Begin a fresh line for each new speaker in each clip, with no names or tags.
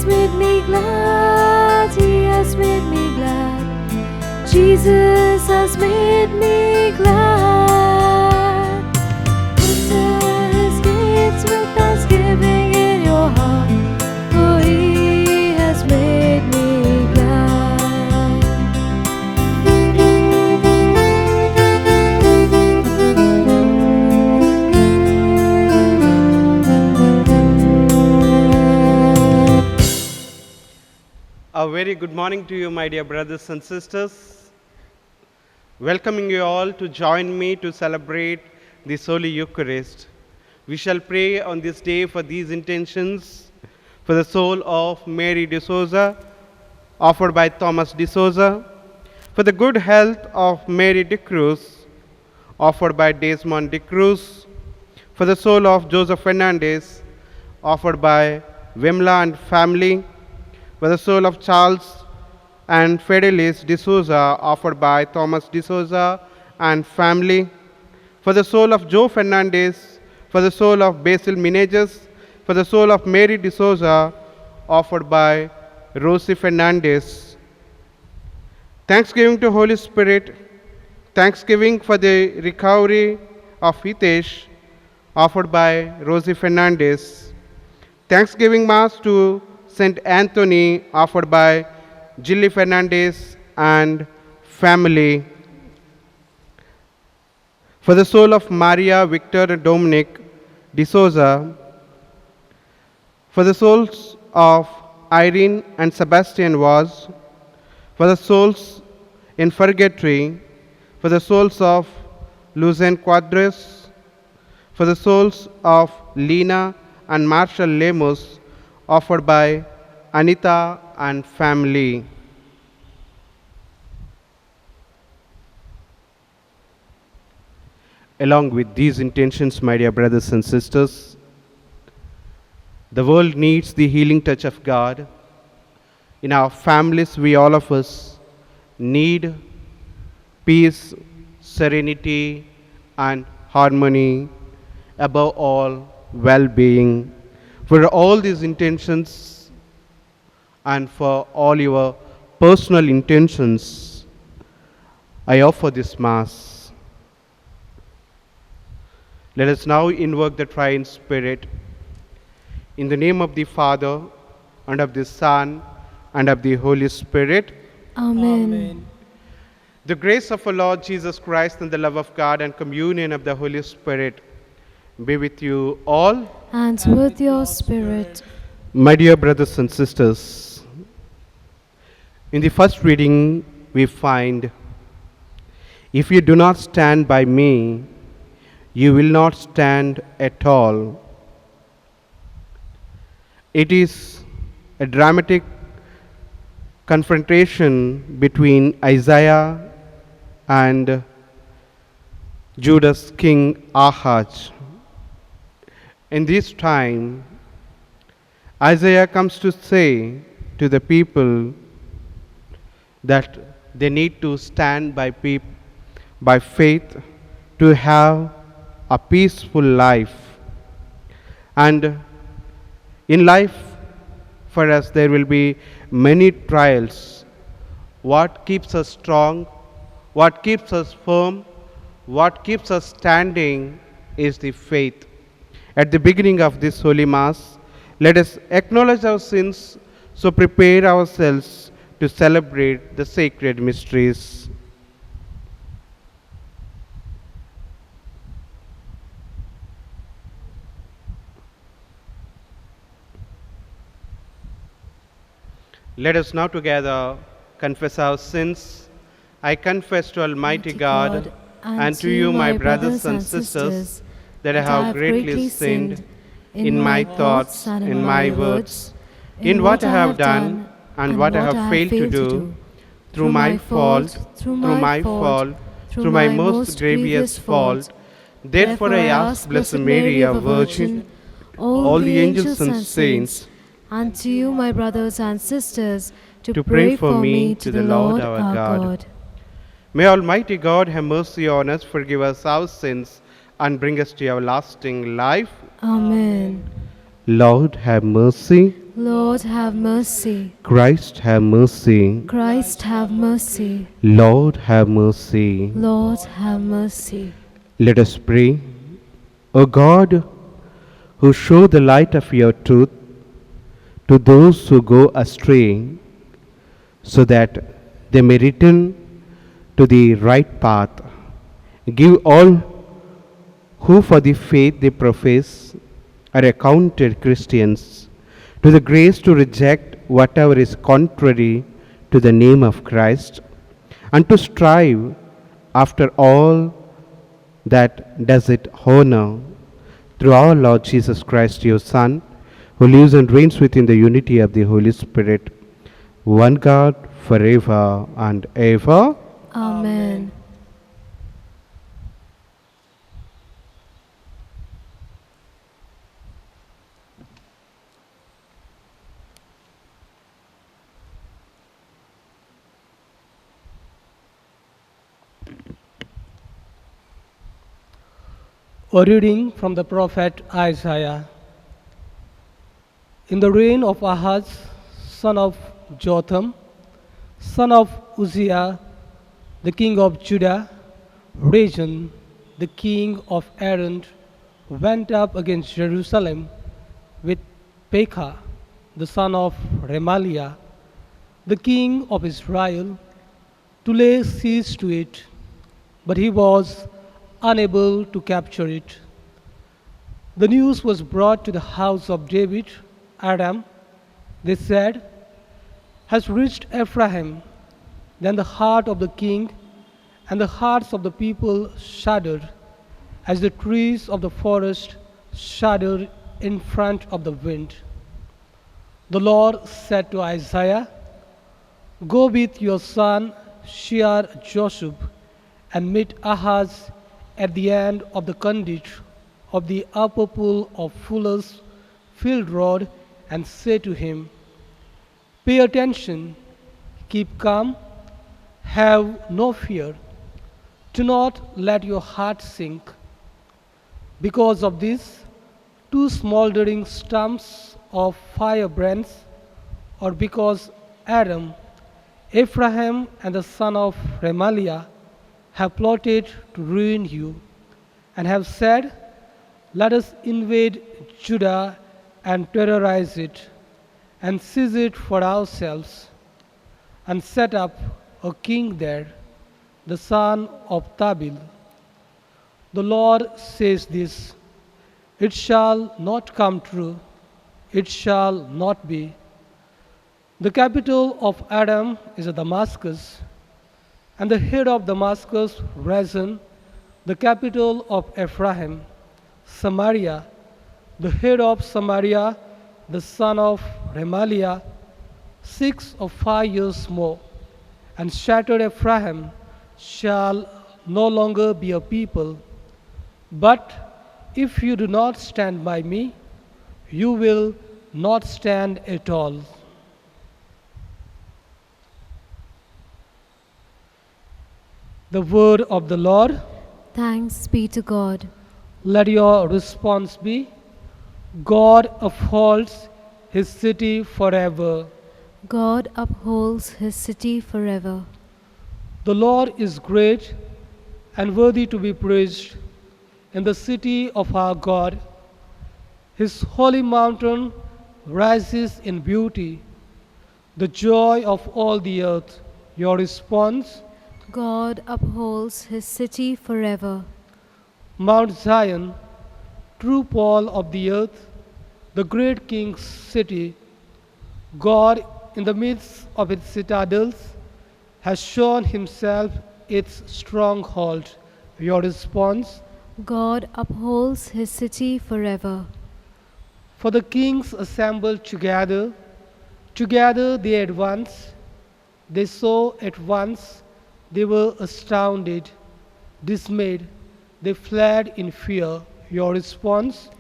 has made me glad. He has made me glad. Jesus has made me glad. Enter his gates with thanksgiving in your heart, for he has made me glad.
A very good morning to you, my dear brothers and sisters. Welcoming you all to join me to celebrate this Holy Eucharist. We shall pray on this day for these intentions: for the soul of Mary de Souza, offered by Thomas de Souza; for the good health of Mary de Cruz, offered by Desmond de Cruz; for the soul of Joseph Fernandez, offered by Wimla and family; for the soul of Charles and Fidelis de Souza, offered by Thomas de Souza and family; for the soul of Joe Fernandez; for the soul of Basil Meneges; for the soul of Mary de Souza, offered by Rosie Fernandez. Thanksgiving to Holy Spirit. Thanksgiving for the recovery of Hitesh, offered by Rosie Fernandez. Thanksgiving Mass to Saint Anthony, offered by Jilly Fernandez and family. For the soul of Maria Victor and Dominic de Souza. For the souls of Irene and Sebastian Vaz. For the souls in purgatory. For the souls of Luzanne Quadras. For the souls of Lena and Marshall Lemus, offered by Anita and family. Along with these intentions, my dear brothers and sisters, the world needs the healing touch of God. In our families, we all of us need peace, serenity, and harmony, above all, well-being. For all these intentions and for all your personal intentions, I offer this Mass. Let us now invoke the Triune Spirit. In the name of the Father, and of the Son, and of the Holy Spirit.
Amen.
The grace of our Lord Jesus Christ and the love of God and communion of the Holy Spirit be with you all.
And with your spirit.
My dear brothers and sisters, in the first reading we find, "If you do not stand by me, you will not stand at all." It is a dramatic confrontation between Isaiah and Judah's king Ahaz. In this time, Isaiah comes to say to the people that they need to stand by faith to have a peaceful life. And in life, for us, there will be many trials. What keeps us strong, what keeps us firm, what keeps us standing is the faith. At the beginning of this Holy Mass, let us acknowledge our sins, so prepare ourselves to celebrate the sacred mysteries. Let us now together confess our sins. I confess to Almighty God and to you, my brothers and sisters, that I have greatly sinned in my thoughts, in my words, in what I have done and what I have failed to do, through my fault, through my most grievous fault. Therefore I ask Blessed Mary, our Virgin, all the angels and saints,
and to you, my brothers and sisters, to pray for me to the Lord our God.
May Almighty God have mercy on us, forgive us our sins, and bring us to everlasting life.
Amen.
Lord, have mercy.
Lord, have mercy.
Christ, have mercy.
Christ, have mercy.
Lord, have mercy.
Lord, have mercy.
Let us pray. O God, who show the light of your truth to those who go astray, so that they may return to the right path, give all who for the faith they profess are accounted Christians to the grace to reject whatever is contrary to the name of Christ, and to strive after all that does it honor, through our Lord Jesus Christ, your Son, who lives and reigns within the unity of the Holy Spirit, one God, forever and ever.
Amen.
A reading from the prophet Isaiah. In the reign of Ahaz, son of Jotham, son of Uzziah, the king of Judah, Rezin, the king of Aram, went up against Jerusalem with Pekah, the son of Remaliah, the king of Israel, to lay siege to it, but he was unable to capture it. The news was brought to the house of David, Aram, they said, has reached Ephraim. Then the heart of the king and the hearts of the people shuddered, as the trees of the forest shudder in front of the wind. The Lord said to Isaiah, go with your son Shear Joshub and meet Ahaz at the end of the conduit of the upper pool of Fuller's Field Road, and say to him, pay attention, keep calm, have no fear, do not let your heart sink. Because of this, two smoldering stumps of firebrands, or because Aram, Ephraim, and the son of Remaliah have plotted to ruin you, and have said, let us invade Judah and terrorize it, and seize it for ourselves, and set up a king there, the son of Tabil. The Lord says this, it shall not come true, it shall not be. The capital of Aram is at Damascus, and the head of Damascus, Rezin, the capital of Ephraim, Samaria, the head of Samaria, the son of Remaliah, 6 or 5 years more, and shattered Ephraim shall no longer be a people. But if you do not stand by me, you will not stand at all. The word of the Lord.
Thanks be to God.
Let your response be, God upholds his city forever.
God upholds his city forever.
The Lord is great and worthy to be praised in the city of our God. His holy mountain rises in beauty, the joy of all the earth. Your response,
God upholds his city forever.
Mount Zion, true pole of the earth, the great King's city, God in the midst of its citadels has shown himself its stronghold. Your response,
God upholds his city forever.
for the kings assembled together they advanced. They saw at once, they were astounded, dismayed, they fled in fear. Your response,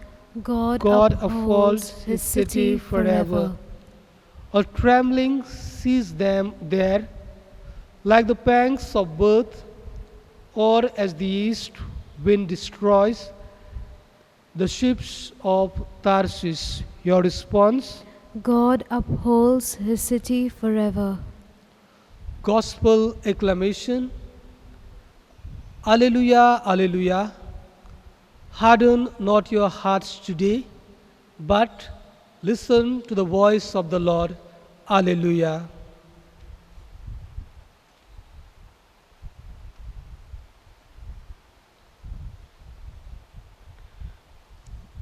God
upholds his city forever. A trembling seized them there, like the pangs of birth, or as the east wind destroys the ships of Tarshish. Your response,
God upholds his city forever.
Gospel acclamation. Alleluia, Alleluia. Harden not your hearts today, but listen to the voice of the Lord. Alleluia.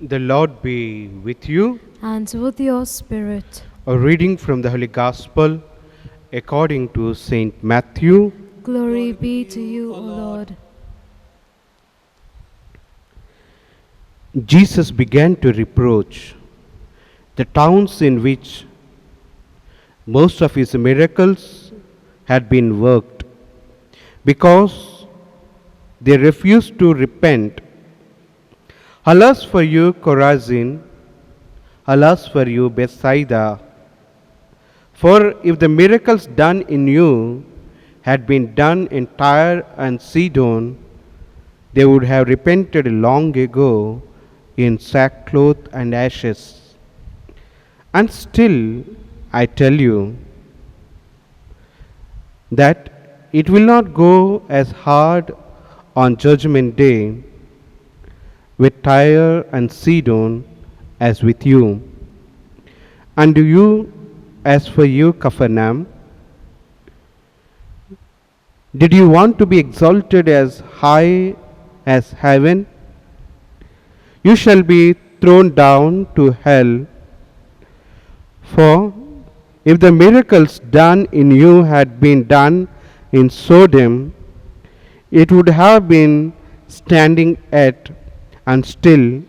The Lord be with you.
And with your spirit.
A reading from the Holy Gospel according to Saint Matthew.
Glory be to you, O Lord.
Jesus began to reproach the towns in which most of his miracles had been worked, because they refused to repent. Alas for you, Chorazin! Alas for you, Bethsaida! For if the miracles done in you had been done in Tyre and Sidon, they would have repented long ago in sackcloth and ashes. And still, I tell you that it will not go as hard on Judgment Day with Tyre and Sidon as with you. And as for you, Capernaum, did you want to be exalted as high as heaven? You shall be thrown down to hell. For if the miracles done in you had been done in Sodom, it would have been standing at, and still,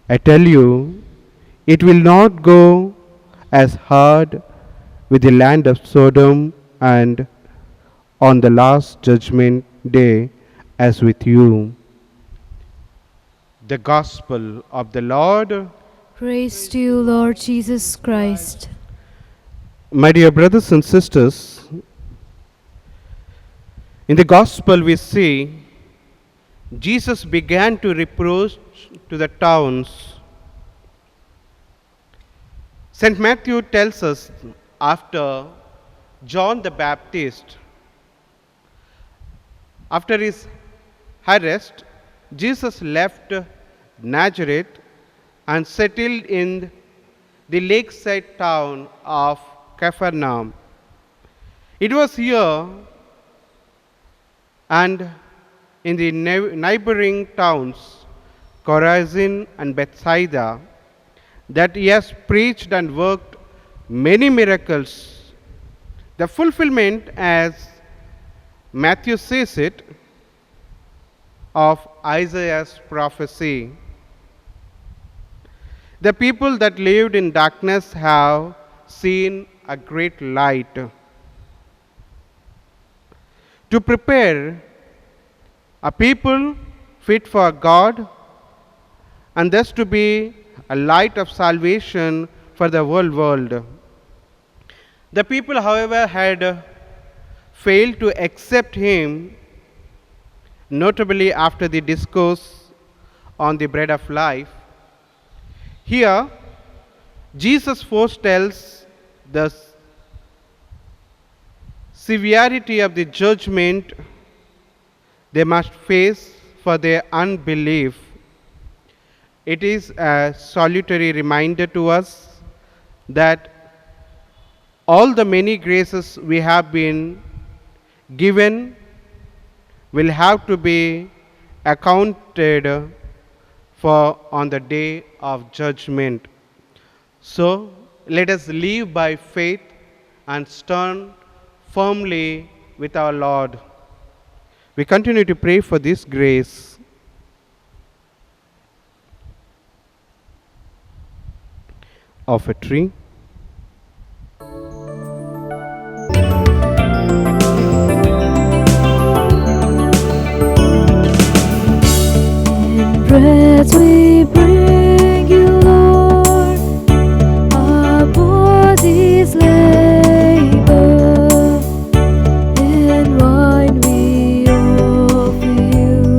I tell you, it will not go as hard with the land of Sodom and on the last judgment day as with you. The Gospel of the Lord.
Praise to you, Lord Jesus Christ.
My dear brothers and sisters, in the Gospel we see Jesus began to reproach to the towns. St. Matthew tells us after John the Baptist, after his arrest, Jesus left Nazareth and settled in the lakeside town of Capernaum. It was here and in the neighboring towns, Chorazin and Bethsaida, that he has preached and worked many miracles. The fulfillment, as Matthew says it, of Isaiah's prophecy. The people that lived in darkness have seen a great light. To prepare a people fit for God, and thus to be a light of salvation for the whole world. The people, however, had failed to accept him, notably after the discourse on the bread of life. Here, Jesus foretells the severity of the judgment they must face for their unbelief. It is a salutary reminder to us that all the many graces we have been given will have to be accounted for on the day of judgment. So let us live by faith and stand firmly with our Lord. We continue to pray for this grace. Of a tree.
In bread we bring you, Lord, our bodies labor. In wine we offer you,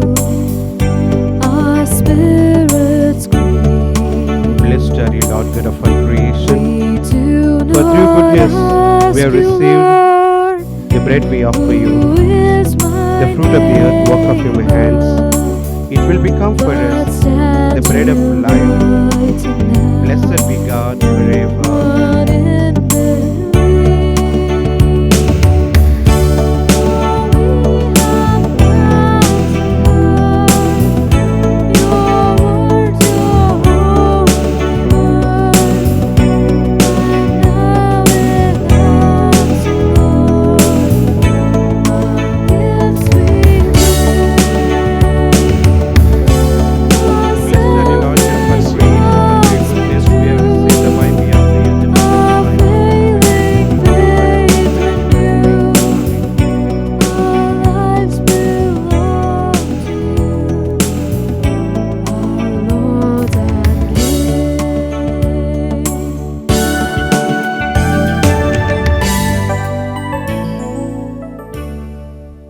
our spirits grieve.
Blessed are you, Lord God of all creation. Christ, we have received the bread we offer you, the fruit of the earth, work of human hands. It will become for us the bread of life. Blessed be God forever.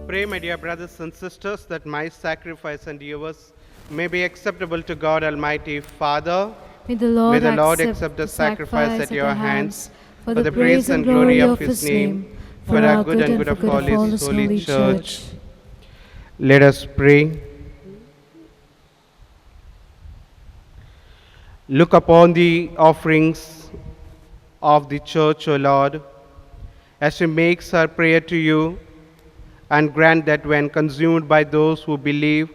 Pray, my dear brothers and sisters, that my sacrifice and yours may be acceptable to God Almighty Father.
May the Lord,
May the Lord accept the sacrifice at your hands for the praise and glory of His name, for our good and good of all His holy church. Let us pray. Look upon the offerings of the church, O Lord, as she makes her prayer to you, and grant that when consumed by those who believe,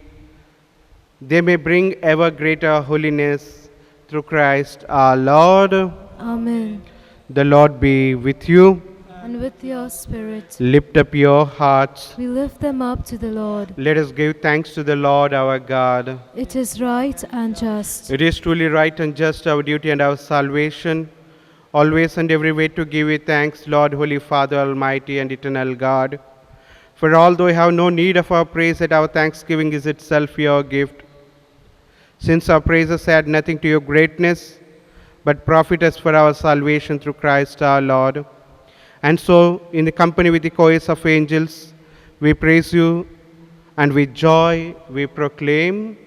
they may bring ever greater holiness through Christ our Lord.
Amen.
The Lord be with you.
And with your spirit,
Lift up your hearts.
we lift them up to the Lord.
Let us give thanks to the Lord our God.
It is right and just.
It is truly right and just, our duty and our salvation, always and every way to give you thanks, Lord, Holy Father, Almighty and eternal God. For although we have no need of our praise, that our thanksgiving is itself your gift. Since our praises add nothing to your greatness, but profit us for our salvation through Christ our Lord. And so, in the company with the chorus of angels, we praise you, and with joy we proclaim,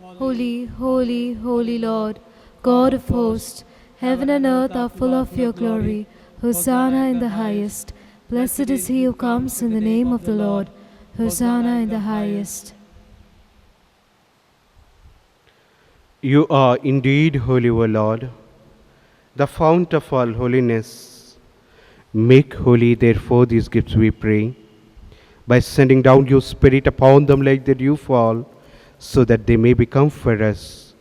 Holy, holy, holy Lord, God of hosts, heaven and earth are full of your glory. Hosanna in the highest. Blessed is he who comes in the name of the Lord. Hosanna in the highest.
You are indeed holy, O Lord, the fount of all holiness. Make holy, therefore, these gifts, we pray, by sending down your Spirit upon them like the dew fall, so that they may become for us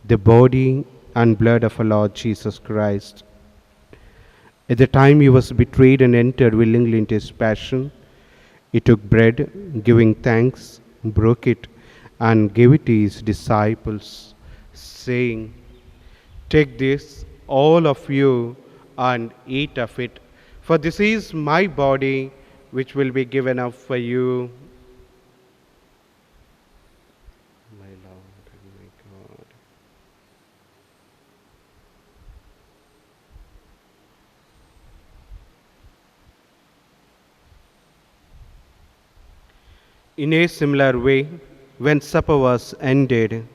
the body and blood of our Lord Jesus Christ. At the time he was betrayed and entered willingly into his passion, he took bread, giving thanks, broke it, and gave it to his disciples, saying, "Take this, all of you, and eat of it, for this is my body, which will be given up for you." My Lord and my God. In a similar way, when supper was ended,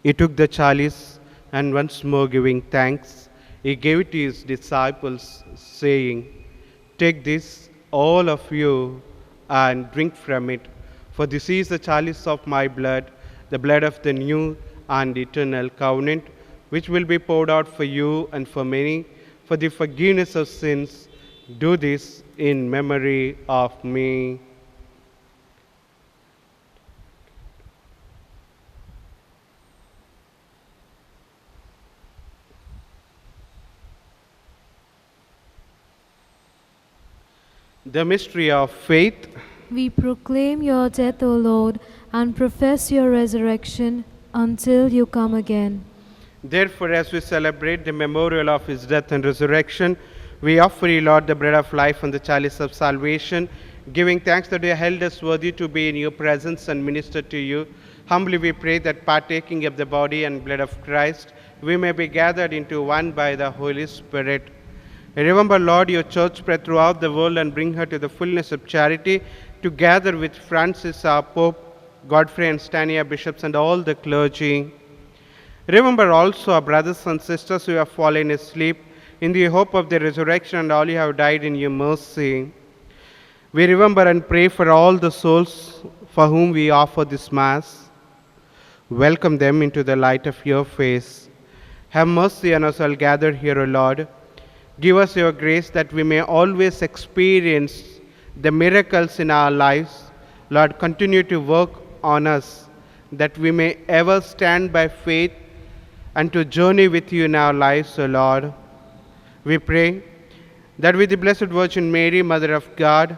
he took the chalice, and once more giving thanks, he gave it to his disciples, saying, "Take this, all of you, and drink from it, for this is the chalice of my blood, the blood of the new and eternal covenant, which will be poured out for you and for many, for the forgiveness of sins. Do this in memory of me." The mystery of faith.
We proclaim your death, O Lord, and profess your resurrection until you come again.
Therefore, as we celebrate the memorial of his death and resurrection, we offer you, Lord, the bread of life and the chalice of salvation, giving thanks that you held us worthy to be in your presence and minister to you. Humbly we pray that, partaking of the body and blood of Christ, we may be gathered into one by the Holy Spirit. Remember, Lord, your church spread throughout the world, and bring her to the fullness of charity, together with Francis, our Pope, Godfrey and Stania, bishops, and all the clergy. Remember also our brothers and sisters who have fallen asleep, in the hope of the resurrection and all you have died in your mercy. We remember and pray for all the souls for whom we offer this Mass. Welcome them into the light of your face. Have mercy on us all gathered here, O Lord. Give us your grace that we may always experience the miracles in our lives. Lord, continue to work on us that we may ever stand by faith and to journey with you in our lives, O Lord. We pray that with the Blessed Virgin Mary, Mother of God,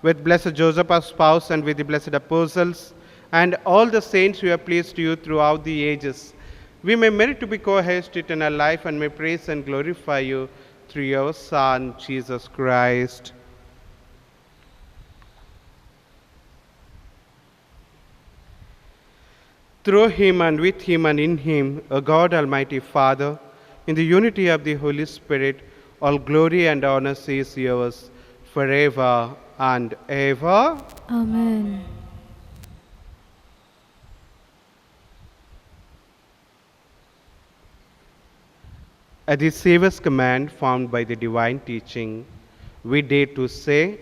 with Blessed Joseph, our spouse, and with the blessed apostles, and all the saints who have pleased you throughout the ages, we may merit to be co-heirs to eternal life and may praise and glorify you through your Son, Jesus Christ. Through him and with him and in him, O God Almighty Father, in the unity of the Holy Spirit, all glory and honor is yours forever and ever.
Amen.
At the Savior's command found by the divine teaching, we dare to say,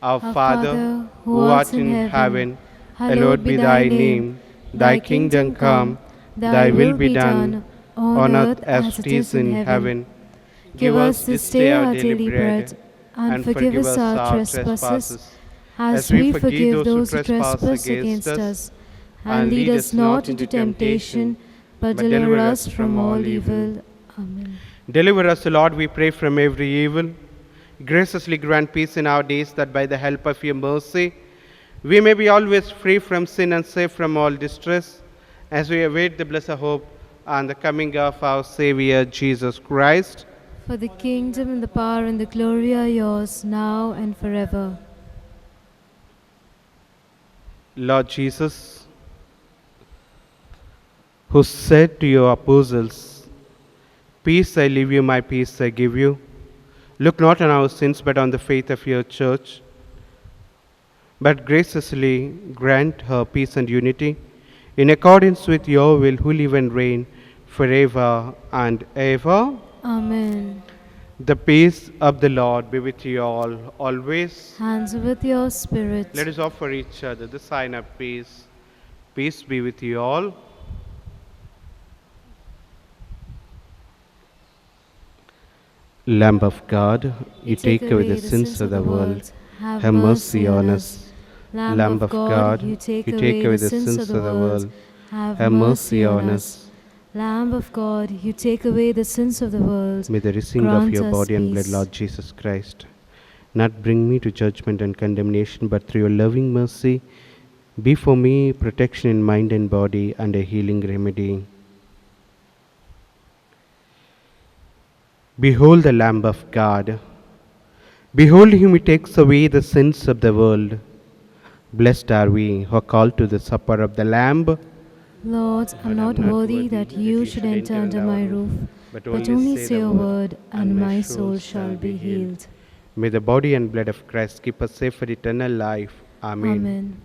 Our Father, who art in heaven, hallowed be thy name. Thy kingdom come, thy will be done, on earth as it is in heaven.
Give us this day our daily bread, and forgive us our trespasses, as we forgive those who trespass against us. And lead us not into temptation, but deliver us from all evil. Amen.
Deliver us, O Lord, we pray, from every evil. Graciously grant peace in our days, that by the help of your mercy, we may be always free from sin and safe from all distress, as we await the blessed hope and the coming of our Savior, Jesus Christ.
For the kingdom and the power and the glory are yours, now and forever.
Lord Jesus, who said to your apostles, Peace I leave you, my peace I give you, look not on our sins, but on the faith of your church, but graciously grant her peace and unity, in accordance with your will, who live and reign forever and ever.
Amen.
The peace of the Lord be with you all, always.
Hands with your spirit.
Let us offer each other the sign of peace. Peace be with you all. Lamb of God, you take away the sins of the world. Have mercy on us. Lamb of God, you take away the sins of the world. Have mercy on us.
Lamb of God, you take away the sins of the world.
May the receiving of
Grant
your
us
body and blood,
peace.
Lord Jesus Christ, not bring me to judgment and condemnation, but through your loving mercy, be for me protection in mind and body and a healing remedy. Behold the Lamb of God. Behold him who takes away the sins of the world. Blessed are we who are called to the supper of the Lamb.
Lord, I'm not worthy that you should enter under my roof, but only say a word, and my soul shall be healed.
May the body and blood of Christ keep us safe for eternal life. Amen.
Amen.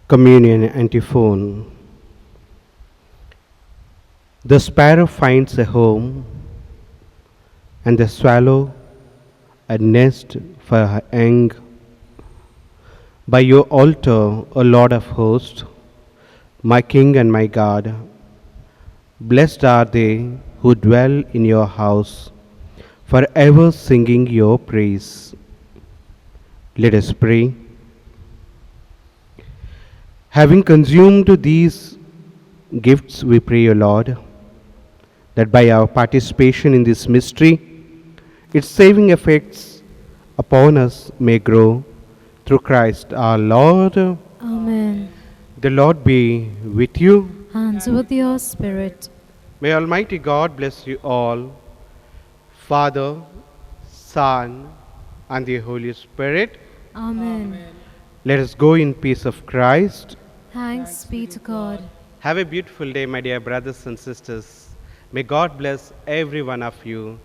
Communion antiphon. The sparrow finds a home, and the swallow a nest for her young. By your altar, O Lord of hosts, my King and my God, blessed are they who dwell in your house, forever singing your praise. Let us pray. Having consumed these gifts, we pray, O Lord, that by our participation in this mystery, its saving effects upon us may grow through Christ our Lord.
Amen.
The Lord be with you.
And with your spirit.
May Almighty God bless you all, Father, Son, and the Holy Spirit.
Amen.
Let us go in peace of Christ.
Thanks be to God.
Have a beautiful day, my dear brothers and sisters. May God bless every one of you.